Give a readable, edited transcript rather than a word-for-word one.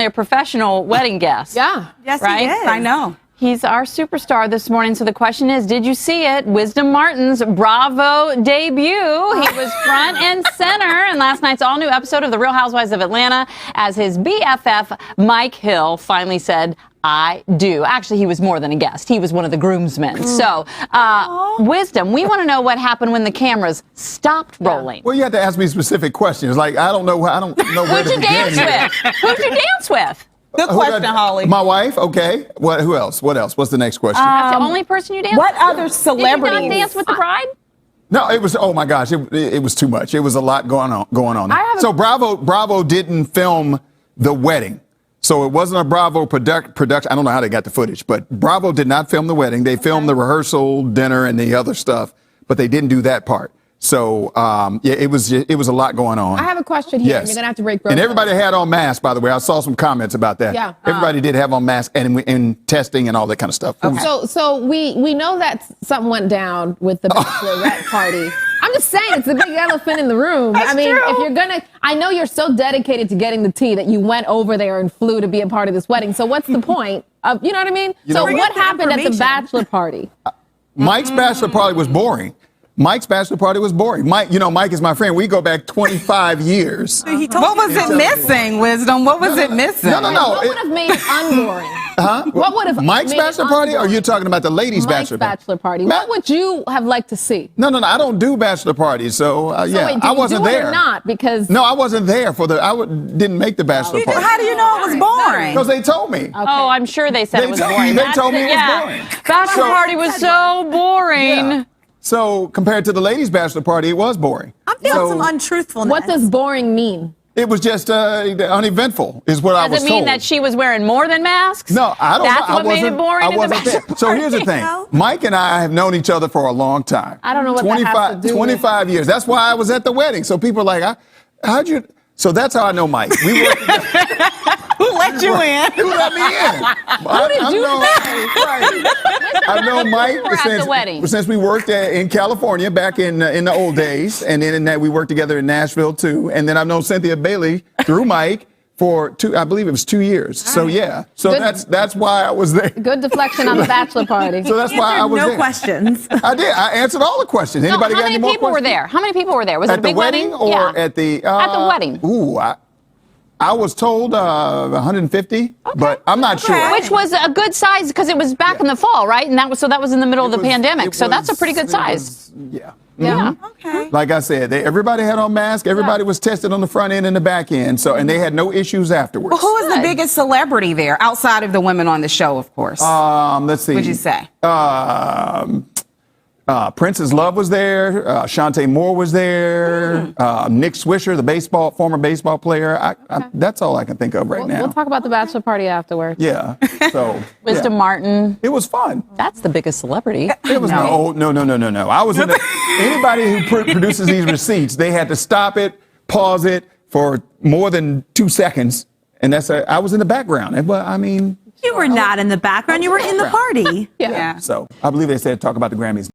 a professional wedding guest. Yeah. Yes, right? he is. I know. He's our superstar this morning. So the question is, did you see it? Wisdom Martin's Bravo debut. He was front and center in last night's all-new episode of The Real Housewives of Atlanta as his BFF, Mike Hill, finally said, I do. Actually, he was more than a guest. He was one of the groomsmen. So, Wisdom, we want to know what happened when the cameras stopped rolling. Well, you have to ask me specific questions. Like, I don't know where to begin. Who'd you dance with? Who'd you dance with? Good question, Holly. My wife, okay. Who else? What else? What's the next question? That's the only person you danced with? What other celebrities? Did you not dance with the bride? No, it was, oh my gosh, it was too much. It was a lot going on. So Bravo didn't film the wedding. So it wasn't a Bravo production. I don't know how they got the footage, but Bravo did not film the wedding. They filmed the rehearsal, dinner, and the other stuff, but they didn't do that part. So, yeah, it was a lot going on. I have a question here. Yes. You're going to have to break And everybody had on masks, by the way. I saw some comments about that. Yeah. Everybody did have on masks and testing and all that kind of stuff. Okay. So we know that something went down with the bachelorette party. I'm just saying, it's a big elephant in the room. That's true. If you're gonna, I know you're so dedicated to getting the tea that you went over there and flew to be a part of this wedding. So what's the point of, you know what I mean? So what happened at the bachelor party? Mike's bachelor party was boring. Mike's bachelor party was boring. Mike is my friend. We go back 25 years. What was it missing, Wisdom? What was it missing? No. What would have made it unboring? What would have Mike's bachelor party, or you're talking about the ladies' Mike's bachelor party? What would you have liked to see? No. I don't do bachelor parties, so yeah, wait, I wasn't do it there. Or not because No, I wasn't there for didn't make the bachelor party. How do you know it was boring? Because they told me. Okay. Oh, I'm sure they said it was boring. They told me it was boring. Bachelor party was so boring. Yeah. So compared to the ladies' bachelor party, it was boring. I'm feeling some untruthfulness. what does boring mean? It was just uneventful, is what I was told. Does it mean that she was wearing more than masks? No, I don't know. That's what made it boring. I wasn't there. So here's the thing. Mike and I have known each other for a long time. I don't know what that has to do 25 years. That's why I was at the wedding. So people are like, how'd you? So that's how I know Mike. We worked together. Who let you in? Who let me in? I've known Mike since we worked in California back in the old days, and then we worked together in Nashville too. And then I've known Cynthia Bailey through Mike for I believe it was 2 years. So yeah, so that's why I was there. Good deflection on the bachelor party. So that's why I was there. No questions. I did. I answered all the questions. Anybody got any more questions? How many people were there? How many people were there? Was it a big wedding? Or at the wedding? Ooh, I was told 150, but I'm not sure. Which was a good size because it was back in the fall, right? And that was in the middle of the pandemic. So that's a pretty good size. Yeah. Yeah. Okay. Like I said, everybody had on masks. Everybody was tested on the front end and the back end. So, and they had no issues afterwards. Well, who is the biggest celebrity there outside of the women on the show, of course? Let's see. What'd you say? Princess Love was there. Shantae Moore was there. Nick Swisher, the former baseball player. That's all I can think of right now. We'll talk about the bachelor party afterwards. Yeah. So Wisdom Martin. it was fun. That's the biggest celebrity. It was no. I was in anybody who produces these receipts, they had to stop it, pause it for more than 2 seconds, and I was in the background. And well, I mean, You were not in the background. You were in the party. Yeah. so I believe they said talk about the Grammys.